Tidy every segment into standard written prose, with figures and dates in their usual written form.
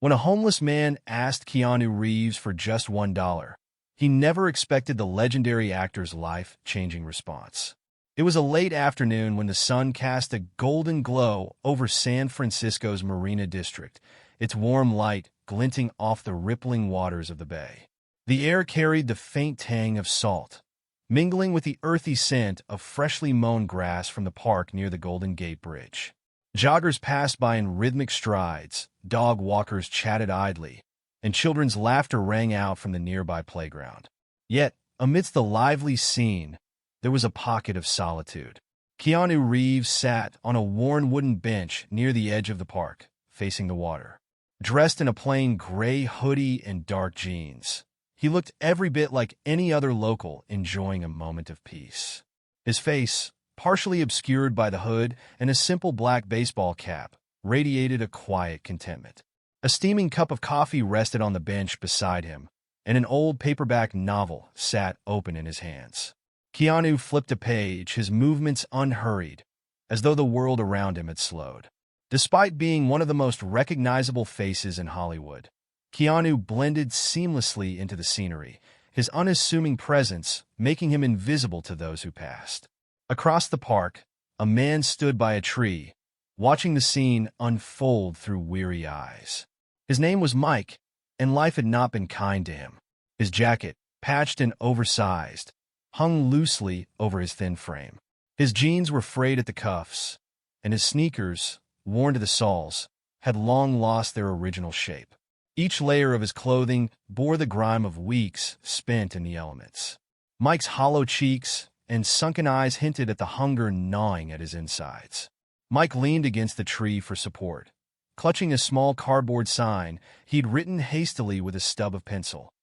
When a homeless man asked Keanu Reeves for just $1, he never expected the legendary actor's life-changing response. It was a late afternoon when the sun cast a golden glow over San Francisco's Marina district, its warm light glinting off the rippling waters of the bay. The air carried the faint tang of salt, mingling with the earthy scent of freshly mown grass from the park near the Golden Gate Bridge. Joggers passed by in rhythmic strides, dog walkers chatted idly, and children's laughter rang out from the nearby playground. Yet, amidst the lively scene, there was a pocket of solitude. Keanu Reeves sat on a worn wooden bench near the edge of the park, facing the water. Dressed in a plain gray hoodie and dark jeans, he looked every bit like any other local enjoying a moment of peace. His face, partially obscured by the hood and a simple black baseball cap, radiated a quiet contentment. A steaming cup of coffee rested on the bench beside him, and an old paperback novel sat open in his hands. Keanu flipped a page, his movements unhurried, as though the world around him had slowed. Despite being one of the most recognizable faces in Hollywood, Keanu blended seamlessly into the scenery, his unassuming presence making him invisible to those who passed. Across the park, a man stood by a tree, watching the scene unfold through weary eyes. His name was Mike, and life had not been kind to him. His jacket, patched and oversized, hung loosely over his thin frame. His jeans were frayed at the cuffs, and his sneakers, worn to the soles, had long lost their original shape. Each layer of his clothing bore the grime of weeks spent in the elements. Mike's hollow cheeks and sunken eyes hinted at the hunger gnawing at his insides. Mike leaned against the tree for support, clutching a small cardboard sign he'd written hastily with a stub of pencil.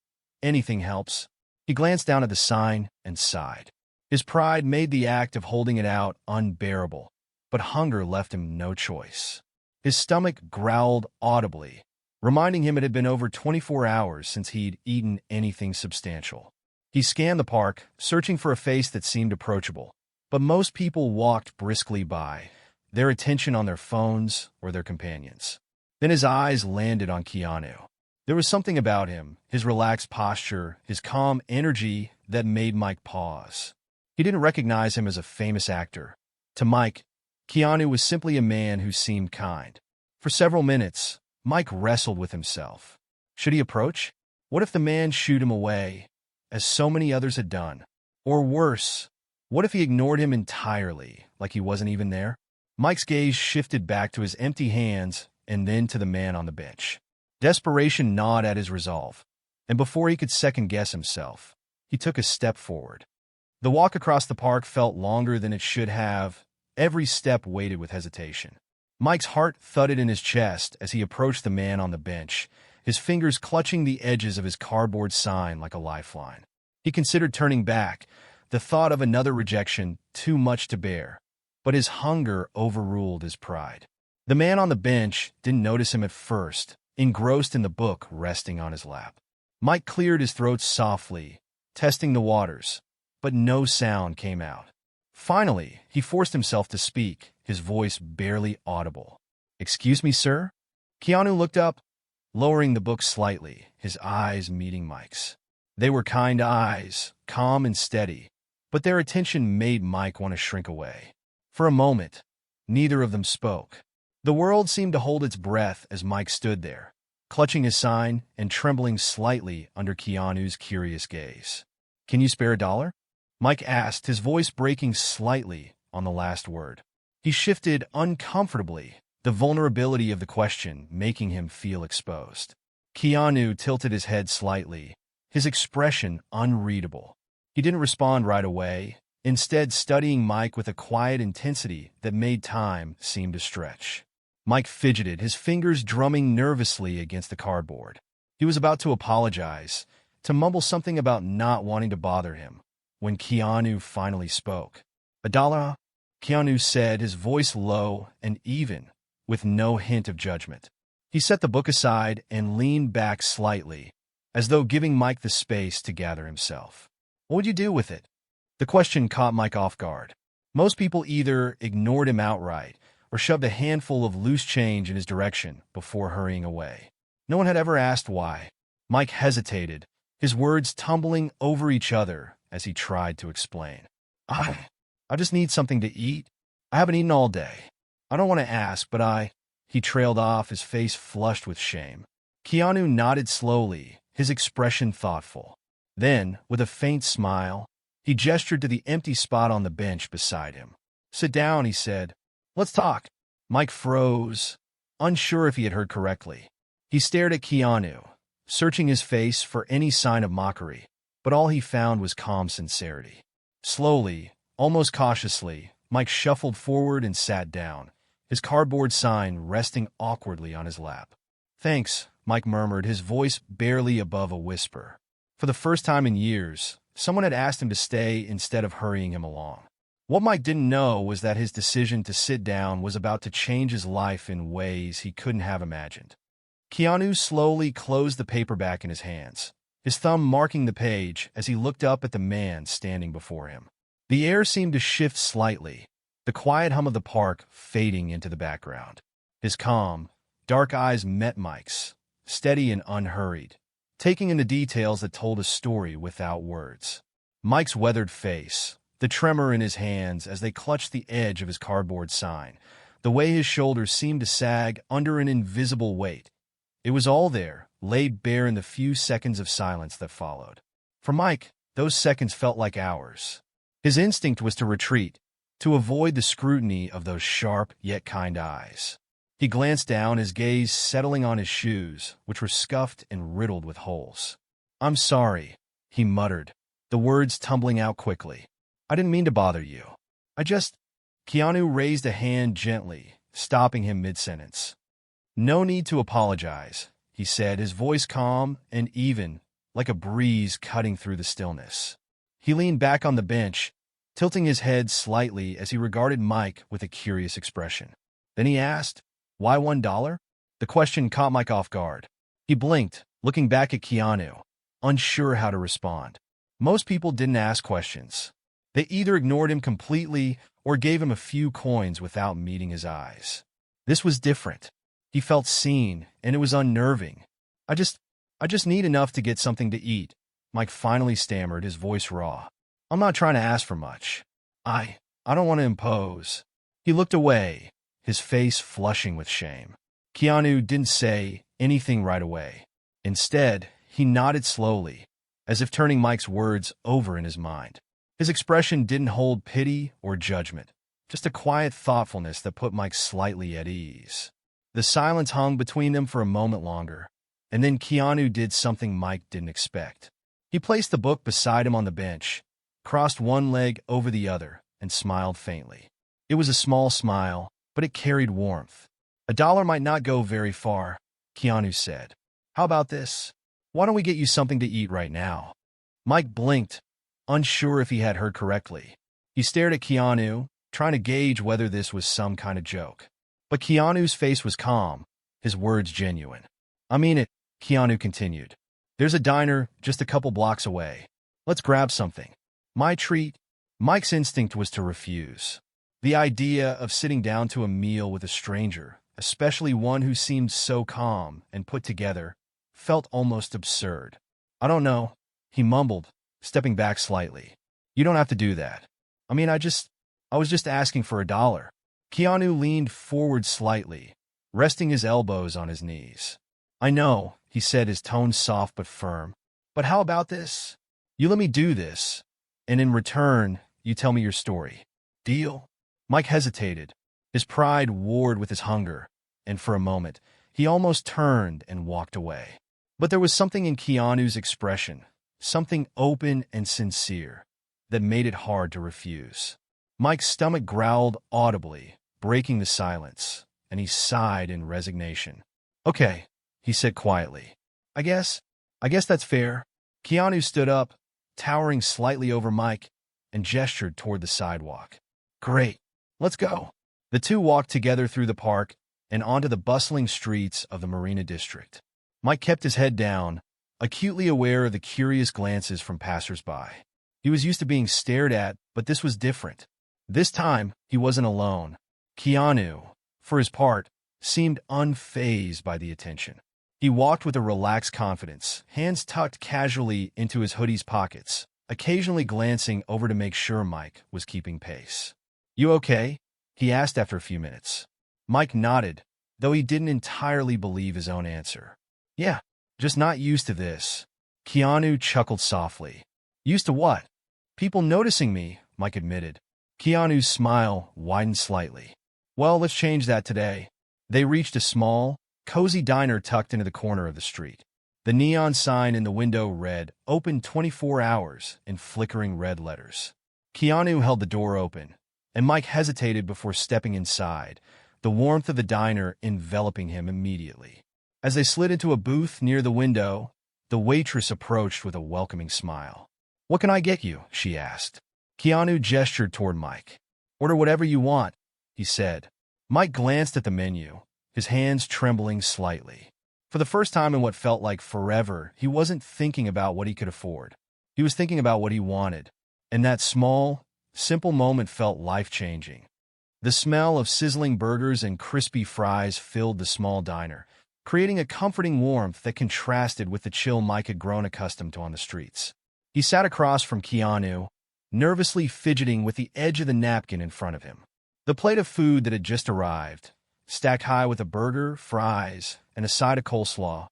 "Anything helps." He glanced down at the sign and sighed. His pride made the act of holding it out unbearable, but hunger left him no choice. His stomach growled audibly, reminding him it had been over 24 hours since he'd eaten anything substantial. He scanned the park, searching for a face that seemed approachable, but most people walked briskly by, their attention on their phones or their companions. Then his eyes landed on Keanu. There was something about him, his relaxed posture, his calm energy, that made Mike pause. He didn't recognize him as a famous actor. To Mike, Keanu was simply a man who seemed kind. For several minutes, Mike wrestled with himself. Should he approach? What if the man shooed him away, as so many others had done? Or worse, what if he ignored him entirely, like he wasn't even there? Mike's gaze shifted back to his empty hands and then to the man on the bench. Desperation gnawed at his resolve, and before he could second-guess himself, he took a step forward. The walk across the park felt longer than it should have, every step weighted with hesitation. Mike's heart thudded in his chest as he approached the man on the bench, his fingers clutching the edges of his cardboard sign like a lifeline. He considered turning back, the thought of another rejection too much to bear, but his hunger overruled his pride. The man on the bench didn't notice him at first, engrossed in the book resting on his lap. Mike cleared his throat softly, testing the waters, but no sound came out. Finally, he forced himself to speak, his voice barely audible. "Excuse me, sir?" Keanu looked up, lowering the book slightly, his eyes meeting Mike's. They were kind eyes, calm and steady, but their attention made Mike want to shrink away. For a moment, neither of them spoke. The world seemed to hold its breath as Mike stood there, clutching his sign and trembling slightly under Keanu's curious gaze. "Can you spare $1?" Mike asked, his voice breaking slightly on the last word. He shifted uncomfortably, the vulnerability of the question making him feel exposed. Keanu tilted his head slightly, his expression unreadable. He didn't respond right away, instead studying Mike with a quiet intensity that made time seem to stretch. Mike fidgeted, his fingers drumming nervously against the cardboard. He was about to apologize, to mumble something about not wanting to bother him, when Keanu finally spoke. "$1?" Keanu said, his voice low and even, with no hint of judgment. He set the book aside and leaned back slightly, as though giving Mike the space to gather himself. "What would you do with it?" The question caught Mike off guard. Most people either ignored him outright or shoved a handful of loose change in his direction before hurrying away. No one had ever asked why. Mike hesitated, his words tumbling over each other as he tried to explain. I just need something to eat. I haven't eaten all day. I don't want to ask, but He trailed off, his face flushed with shame. Keanu nodded slowly, his expression thoughtful. Then, with a faint smile, he gestured to the empty spot on the bench beside him. "Sit down," he said. "Let's talk." Mike froze, unsure if he had heard correctly. He stared at Keanu, searching his face for any sign of mockery, but all he found was calm sincerity. Slowly, almost cautiously, Mike shuffled forward and sat down, his cardboard sign resting awkwardly on his lap. "Thanks," Mike murmured, his voice barely above a whisper. For the first time in years, someone had asked him to stay instead of hurrying him along. What Mike didn't know was that his decision to sit down was about to change his life in ways he couldn't have imagined. Keanu slowly closed the paperback in his hands, his thumb marking the page as he looked up at the man standing before him. The air seemed to shift slightly, the quiet hum of the park fading into the background. His calm, dark eyes met Mike's, steady and unhurried, taking in the details that told a story without words. Mike's weathered face, the tremor in his hands as they clutched the edge of his cardboard sign, the way his shoulders seemed to sag under an invisible weight. It was all there, laid bare in the few seconds of silence that followed. For Mike, those seconds felt like hours. His instinct was to retreat, to avoid the scrutiny of those sharp yet kind eyes. He glanced down, his gaze settling on his shoes, which were scuffed and riddled with holes. "I'm sorry," he muttered, the words tumbling out quickly. "I didn't mean to bother you. Keanu raised a hand gently, stopping him mid-sentence. "No need to apologize," he said, his voice calm and even, like a breeze cutting through the stillness. He leaned back on the bench, tilting his head slightly as he regarded Mike with a curious expression. Then he asked, "Why $1?" The question caught Mike off guard. He blinked, looking back at Keanu, unsure how to respond. Most people didn't ask questions. They either ignored him completely or gave him a few coins without meeting his eyes. This was different. He felt seen, and it was unnerving. I just need enough to get something to eat," Mike finally stammered, his voice raw. "I'm not trying to ask for much. I don't want to impose." He looked away, his face flushing with shame. Keanu didn't say anything right away. Instead, he nodded slowly, as if turning Mike's words over in his mind. His expression didn't hold pity or judgment, just a quiet thoughtfulness that put Mike slightly at ease. The silence hung between them for a moment longer, and then Keanu did something Mike didn't expect. He placed the book beside him on the bench, crossed one leg over the other, and smiled faintly. It was a small smile, but it carried warmth. $1 might not go very far," Keanu said. "How about this? Why don't we get you something to eat right now?" Mike blinked, unsure if he had heard correctly. He stared at Keanu, trying to gauge whether this was some kind of joke. But Keanu's face was calm, his words genuine. "I mean it," Keanu continued. "There's a diner just a couple blocks away. Let's grab something. My treat." Mike's instinct was to refuse. The idea of sitting down to a meal with a stranger, especially one who seemed so calm and put together, felt almost absurd. "I don't know," he mumbled, stepping back slightly. "You don't have to do that. I mean, I was just asking for $1. Keanu leaned forward slightly, resting his elbows on his knees. "I know," he said, his tone soft but firm. "But how about this? You let me do this, and in return, you tell me your story. Deal?" Mike hesitated. His pride warred with his hunger, and for a moment, he almost turned and walked away. But there was something in Keanu's expression, something open and sincere, that made it hard to refuse. Mike's stomach growled audibly, breaking the silence, and he sighed in resignation. "Okay," he said quietly. I guess that's fair." Keanu stood up, towering slightly over Mike, and gestured toward the sidewalk. "Great. Let's go." The two walked together through the park and onto the bustling streets of the Marina district. Mike kept his head down, acutely aware of the curious glances from passers-by. He was used to being stared at, but this was different. This time, he wasn't alone. Keanu, for his part, seemed unfazed by the attention. He walked with a relaxed confidence, hands tucked casually into his hoodie's pockets, occasionally glancing over to make sure Mike was keeping pace. "You okay?" he asked after a few minutes. Mike nodded, though he didn't entirely believe his own answer. "Yeah, just not used to this." Keanu chuckled softly. "Used to what?" "People noticing me," Mike admitted. Keanu's smile widened slightly. "Well, let's change that today." They reached a small, cozy diner tucked into the corner of the street. The neon sign in the window read, "Open 24 hours," in flickering red letters. Keanu held the door open, and Mike hesitated before stepping inside, the warmth of the diner enveloping him immediately. As they slid into a booth near the window, the waitress approached with a welcoming smile. "What can I get you?" she asked. Keanu gestured toward Mike. "Order whatever you want," he said. Mike glanced at the menu, his hands trembling slightly. For the first time in what felt like forever, he wasn't thinking about what he could afford. He was thinking about what he wanted, and that small, simple moment felt life-changing. The smell of sizzling burgers and crispy fries filled the small diner, creating a comforting warmth that contrasted with the chill Mike had grown accustomed to on the streets. He sat across from Keanu, nervously fidgeting with the edge of the napkin in front of him. The plate of food that had just arrived, stacked high with a burger, fries, and a side of coleslaw,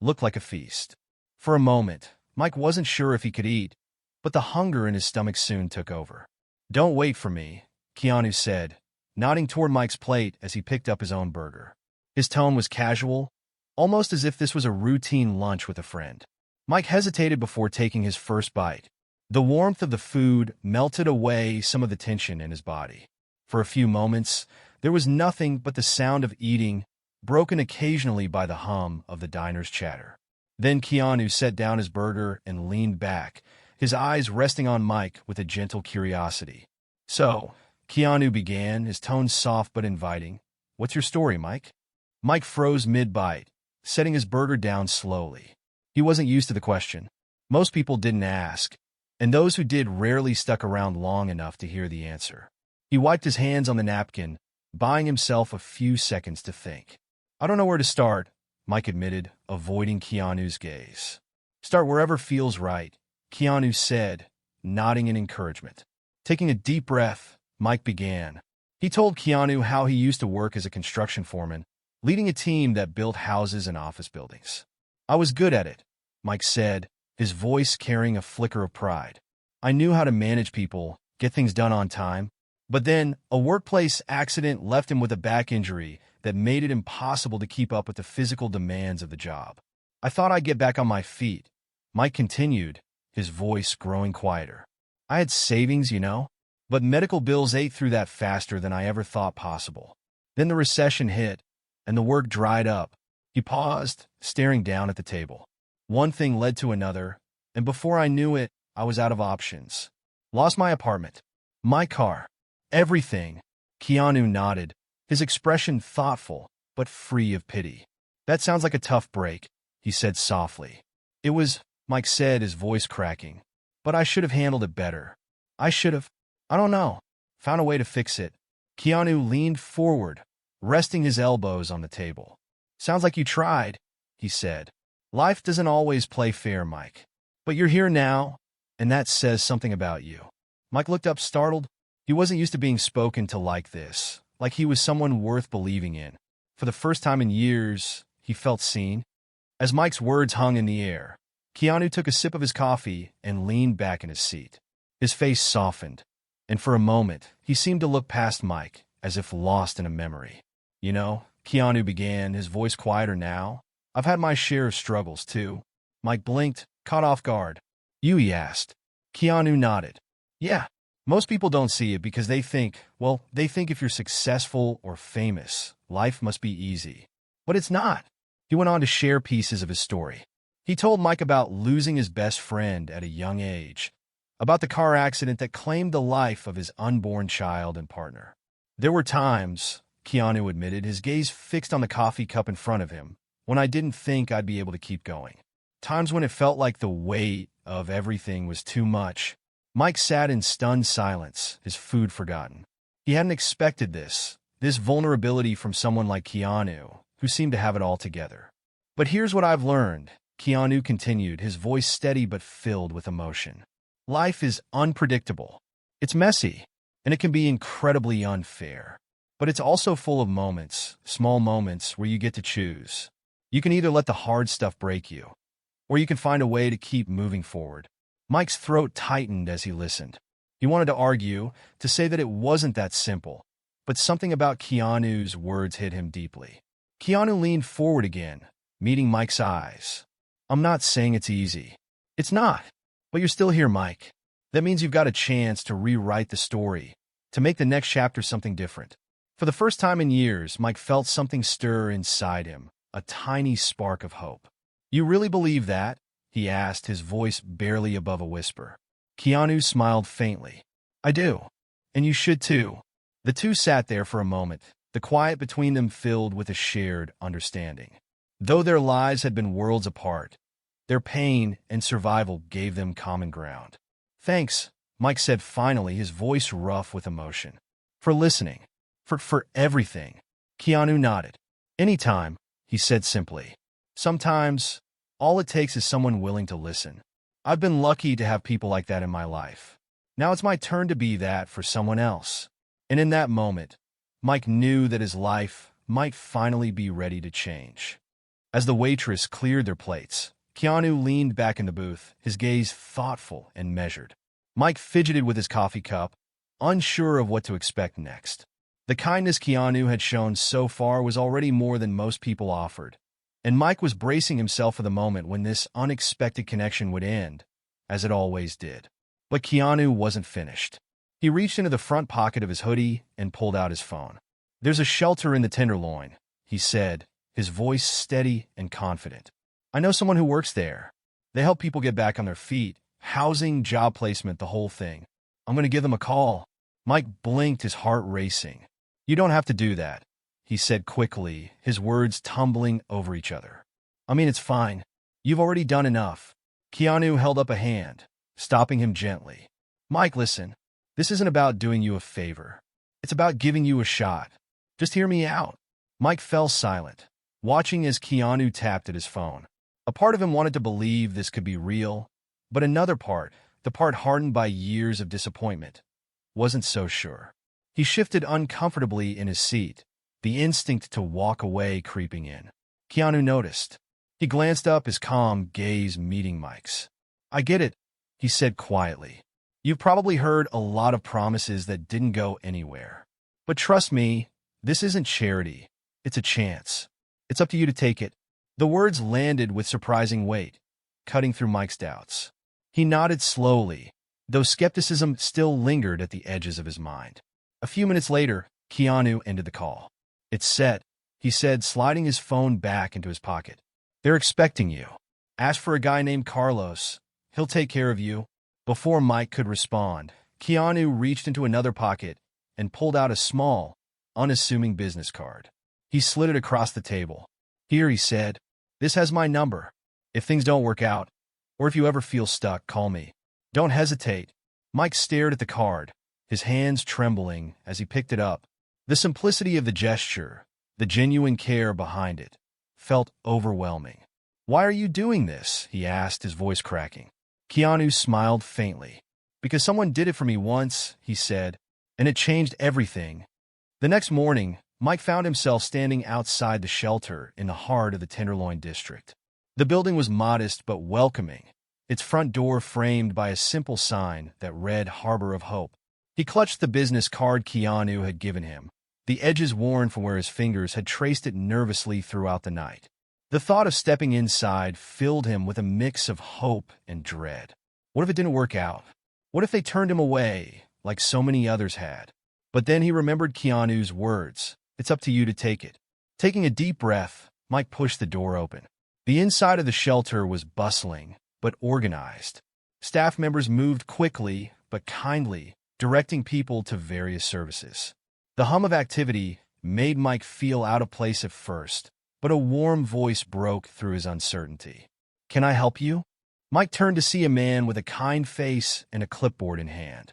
looked like a feast. For a moment, Mike wasn't sure if he could eat, but the hunger in his stomach soon took over. "Don't wait for me," Keanu said, nodding toward Mike's plate as he picked up his own burger. His tone was casual, almost as if this was a routine lunch with a friend. Mike hesitated before taking his first bite. The warmth of the food melted away some of the tension in his body. For a few moments, there was nothing but the sound of eating, broken occasionally by the hum of the diner's chatter. Then Keanu set down his burger and leaned back, his eyes resting on Mike with a gentle curiosity. "So," Keanu began, his tone soft but inviting, "what's your story, Mike?" Mike froze mid-bite, setting his burger down slowly. He wasn't used to the question. Most people didn't ask, and those who did rarely stuck around long enough to hear the answer. He wiped his hands on the napkin, buying himself a few seconds to think. "I don't know where to start," Mike admitted, avoiding Keanu's gaze. "Start wherever feels right," Keanu said, nodding in encouragement. Taking a deep breath, Mike began. He told Keanu how he used to work as a construction foreman, leading a team that built houses and office buildings. "I was good at it," Mike said, his voice carrying a flicker of pride. "I knew how to manage people, get things done on time. But then, a workplace accident left him with a back injury that made it impossible to keep up with the physical demands of the job. I thought I'd get back on my feet," Mike continued, his voice growing quieter. "I had savings, but medical bills ate through that faster than I ever thought possible. Then the recession hit, and the work dried up." He paused, staring down at the table. "One thing led to another, and before I knew it, I was out of options. Lost my apartment, my car, everything." Keanu nodded, his expression thoughtful, but free of pity. "That sounds like a tough break," he said softly. "It was," Mike said, his voice cracking. "But I should have handled it better. I should have, I don't know, found a way to fix it." Keanu leaned forward, resting his elbows on the table. "Sounds like you tried," he said. "Life doesn't always play fair, Mike. But you're here now, and that says something about you." Mike looked up startled. He wasn't used to being spoken to like this, like he was someone worth believing in. For the first time in years, he felt seen. As Mike's words hung in the air, Keanu took a sip of his coffee and leaned back in his seat. His face softened, and for a moment, he seemed to look past Mike, as if lost in a memory. Keanu began, his voice quieter now. "I've had my share of struggles, too." Mike blinked, caught off guard. "You?" he asked. Keanu nodded. "Yeah. Most people don't see it because they think if you're successful or famous, life must be easy. But it's not." He went on to share pieces of his story. He told Mike about losing his best friend at a young age, about the car accident that claimed the life of his unborn child and partner. "There were times," Keanu admitted, his gaze fixed on the coffee cup in front of him, "when I didn't think I'd be able to keep going. Times when it felt like the weight of everything was too much." Mike sat in stunned silence, his food forgotten. He hadn't expected this vulnerability from someone like Keanu, who seemed to have it all together. But here's what I've learned, Keanu continued, his voice steady but filled with emotion. Life is unpredictable. It's messy, and it can be incredibly unfair. But it's also full of moments, small moments, where you get to choose. You can either let the hard stuff break you, or you can find a way to keep moving forward. Mike's throat tightened as he listened. He wanted to argue, to say that it wasn't that simple, but something about Keanu's words hit him deeply. Keanu leaned forward again, meeting Mike's eyes. I'm not saying it's easy. It's not. But you're still here, Mike. That means you've got a chance to rewrite the story, to make the next chapter something different. For the first time in years, Mike felt something stir inside him, a tiny spark of hope. You really believe that? He asked, his voice barely above a whisper. Keanu smiled faintly. I do. And you should too. The two sat there for a moment, the quiet between them filled with a shared understanding. Though their lives had been worlds apart, their pain and survival gave them common ground. Thanks, Mike said finally, his voice rough with emotion. For listening. For everything. Keanu nodded. Anytime, he said simply. Sometimes, all it takes is someone willing to listen. I've been lucky to have people like that in my life. Now it's my turn to be that for someone else. And in that moment, Mike knew that his life might finally be ready to change. As the waitress cleared their plates, Keanu leaned back in the booth, his gaze thoughtful and measured. Mike fidgeted with his coffee cup, unsure of what to expect next. The kindness Keanu had shown so far was already more than most people offered, and Mike was bracing himself for the moment when this unexpected connection would end, as it always did. But Keanu wasn't finished. He reached into the front pocket of his hoodie and pulled out his phone. There's a shelter in the Tenderloin, he said, his voice steady and confident. I know someone who works there. They help people get back on their feet, housing, job placement, the whole thing. I'm going to give them a call. Mike blinked, his heart racing. You don't have to do that, he said quickly, his words tumbling over each other. I mean, it's fine. You've already done enough. Keanu held up a hand, stopping him gently. Mike, listen. This isn't about doing you a favor. It's about giving you a shot. Just hear me out. Mike fell silent, watching as Keanu tapped at his phone. A part of him wanted to believe this could be real, but another part, the part hardened by years of disappointment, wasn't so sure. He shifted uncomfortably in his seat, the instinct to walk away creeping in. Keanu noticed. He glanced up, his calm gaze meeting Mike's. I get it, he said quietly. You've probably heard a lot of promises that didn't go anywhere. But trust me, this isn't charity. It's a chance. It's up to you to take it. The words landed with surprising weight, cutting through Mike's doubts. He nodded slowly, though skepticism still lingered at the edges of his mind. A few minutes later, Keanu ended the call. It's set, he said, sliding his phone back into his pocket. They're expecting you. Ask for a guy named Carlos. He'll take care of you. Before Mike could respond, Keanu reached into another pocket and pulled out a small, unassuming business card. He slid it across the table. Here, he said, this has my number. If things don't work out, or if you ever feel stuck, call me. Don't hesitate. Mike stared at the card, his hands trembling as he picked it up. The simplicity of the gesture, the genuine care behind it, felt overwhelming. Why are you doing this? He asked, his voice cracking. Keanu smiled faintly. Because someone did it for me once, he said, and it changed everything. The next morning, Mike found himself standing outside the shelter in the heart of the Tenderloin district. The building was modest but welcoming, its front door framed by a simple sign that read Harbor of Hope. He clutched the business card Keanu had given him, the edges worn from where his fingers had traced it nervously throughout the night. The thought of stepping inside filled him with a mix of hope and dread. What if it didn't work out? What if they turned him away, like so many others had? But then he remembered Keanu's words. It's up to you to take it. Taking a deep breath, Mike pushed the door open. The inside of the shelter was bustling, but organized. Staff members moved quickly, but kindly, directing people to various services. The hum of activity made Mike feel out of place at first, but a warm voice broke through his uncertainty. Can I help you? Mike turned to see a man with a kind face and a clipboard in hand.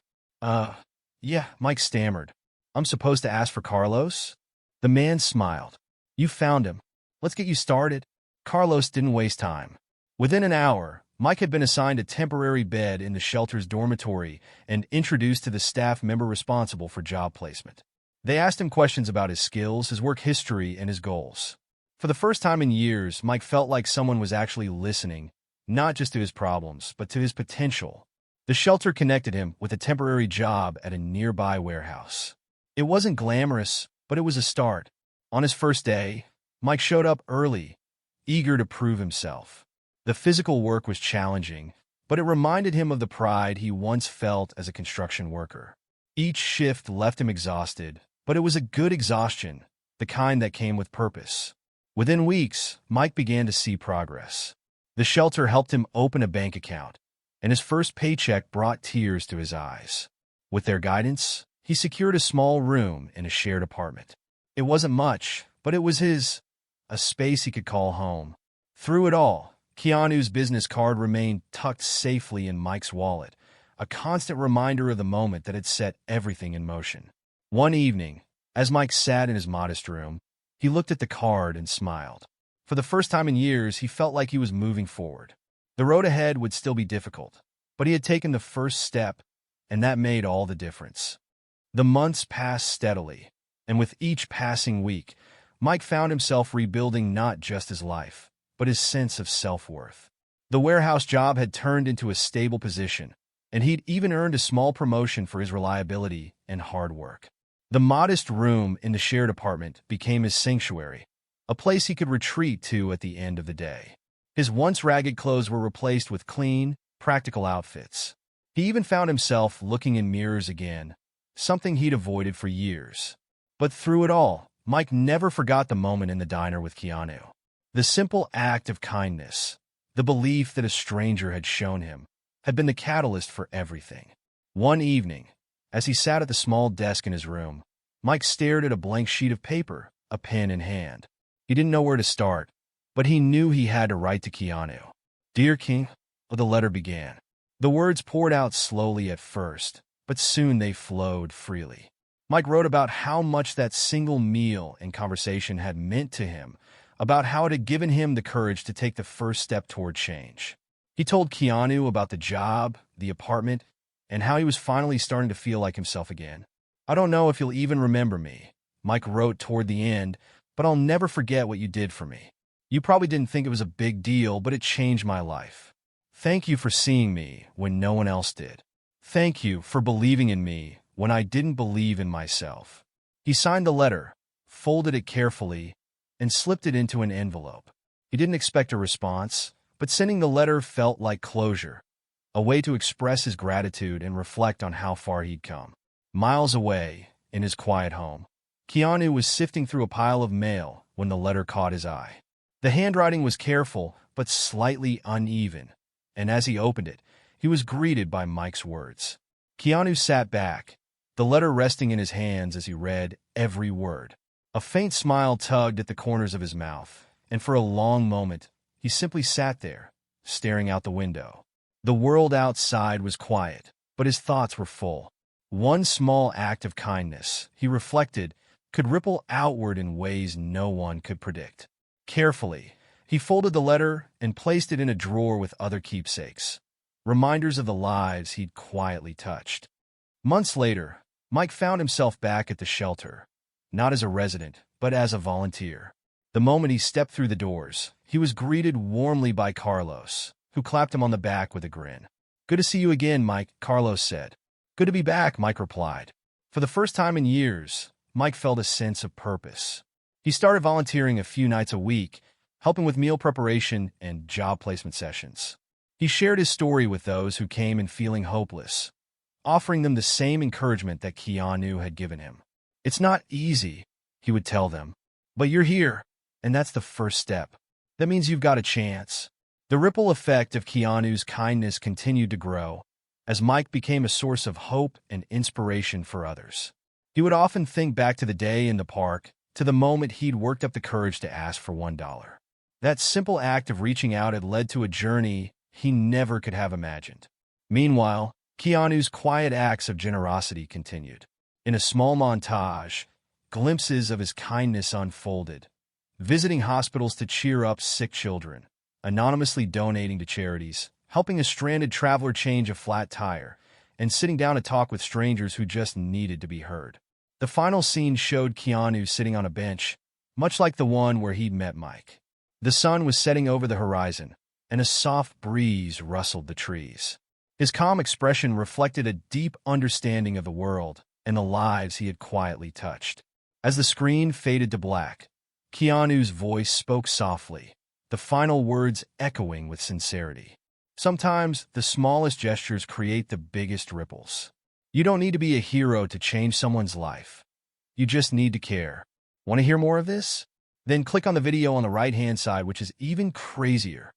Yeah, Mike stammered. I'm supposed to ask for Carlos? The man smiled. You found him. Let's get you started. Carlos didn't waste time. Within an hour, Mike had been assigned a temporary bed in the shelter's dormitory and introduced to the staff member responsible for job placement. They asked him questions about his skills, his work history, and his goals. For the first time in years, Mike felt like someone was actually listening, not just to his problems, but to his potential. The shelter connected him with a temporary job at a nearby warehouse. It wasn't glamorous, but it was a start. On his first day, Mike showed up early, eager to prove himself. The physical work was challenging, but it reminded him of the pride he once felt as a construction worker. Each shift left him exhausted, but it was a good exhaustion, the kind that came with purpose. Within weeks, Mike began to see progress. The shelter helped him open a bank account, and his first paycheck brought tears to his eyes. With their guidance, he secured a small room in a shared apartment. It wasn't much, but it was a space he could call home. Through it all, Keanu's business card remained tucked safely in Mike's wallet, a constant reminder of the moment that had set everything in motion. One evening, as Mike sat in his modest room, he looked at the card and smiled. For the first time in years, he felt like he was moving forward. The road ahead would still be difficult, but he had taken the first step, and that made all the difference. The months passed steadily, and with each passing week, Mike found himself rebuilding not just his life, but his sense of self-worth. The warehouse job had turned into a stable position, and he'd even earned a small promotion for his reliability and hard work. The modest room in the shared apartment became his sanctuary, a place he could retreat to at the end of the day. His once ragged clothes were replaced with clean, practical outfits. He even found himself looking in mirrors again, something he'd avoided for years. But through it all, Mike never forgot the moment in the diner with Keanu. The simple act of kindness, the belief that a stranger had shown him, had been the catalyst for everything. One evening, as he sat at the small desk in his room, Mike stared at a blank sheet of paper, a pen in hand. He didn't know where to start, but he knew he had to write to Keanu. "Dear King," the letter began. The words poured out slowly at first, but soon they flowed freely. Mike wrote about how much that single meal and conversation had meant to him, about how it had given him the courage to take the first step toward change. He told Keanu about the job, the apartment, and how he was finally starting to feel like himself again. "I don't know if you'll even remember me," Mike wrote toward the end, "but I'll never forget what you did for me. You probably didn't think it was a big deal, but it changed my life. Thank you for seeing me when no one else did. Thank you for believing in me when I didn't believe in myself." He signed the letter, folded it carefully, and slipped it into an envelope. He didn't expect a response, but sending the letter felt like closure, a way to express his gratitude and reflect on how far he'd come. Miles away, in his quiet home, Keanu was sifting through a pile of mail when the letter caught his eye. The handwriting was careful, but slightly uneven, and as he opened it, he was greeted by Mike's words. Keanu sat back, the letter resting in his hands as he read every word. A faint smile tugged at the corners of his mouth, and for a long moment, he simply sat there, staring out the window. The world outside was quiet, but his thoughts were full. One small act of kindness, he reflected, could ripple outward in ways no one could predict. Carefully, he folded the letter and placed it in a drawer with other keepsakes, reminders of the lives he'd quietly touched. Months later, Mike found himself back at the shelter, not as a resident, but as a volunteer. The moment he stepped through the doors, he was greeted warmly by Carlos, who clapped him on the back with a grin. "Good to see you again, Mike," Carlos said. "Good to be back," Mike replied. For the first time in years, Mike felt a sense of purpose. He started volunteering a few nights a week, helping with meal preparation and job placement sessions. He shared his story with those who came in feeling hopeless, offering them the same encouragement that Keanu had given him. "It's not easy," he would tell them, "but you're here, and that's the first step. That means you've got a chance." The ripple effect of Keanu's kindness continued to grow, as Mike became a source of hope and inspiration for others. He would often think back to the day in the park, to the moment he'd worked up the courage to ask for $1. That simple act of reaching out had led to a journey he never could have imagined. Meanwhile, Keanu's quiet acts of generosity continued. In a small montage, glimpses of his kindness unfolded, visiting hospitals to cheer up sick children, anonymously donating to charities, helping a stranded traveler change a flat tire, and sitting down to talk with strangers who just needed to be heard. The final scene showed Keanu sitting on a bench, much like the one where he'd met Mike. The sun was setting over the horizon, and a soft breeze rustled the trees. His calm expression reflected a deep understanding of the world and the lives he had quietly touched. As the screen faded to black, Keanu's voice spoke softly, the final words echoing with sincerity. Sometimes, the smallest gestures create the biggest ripples. You don't need to be a hero to change someone's life. You just need to care. Want to hear more of this? Then click on the video on the right-hand side, which is even crazier.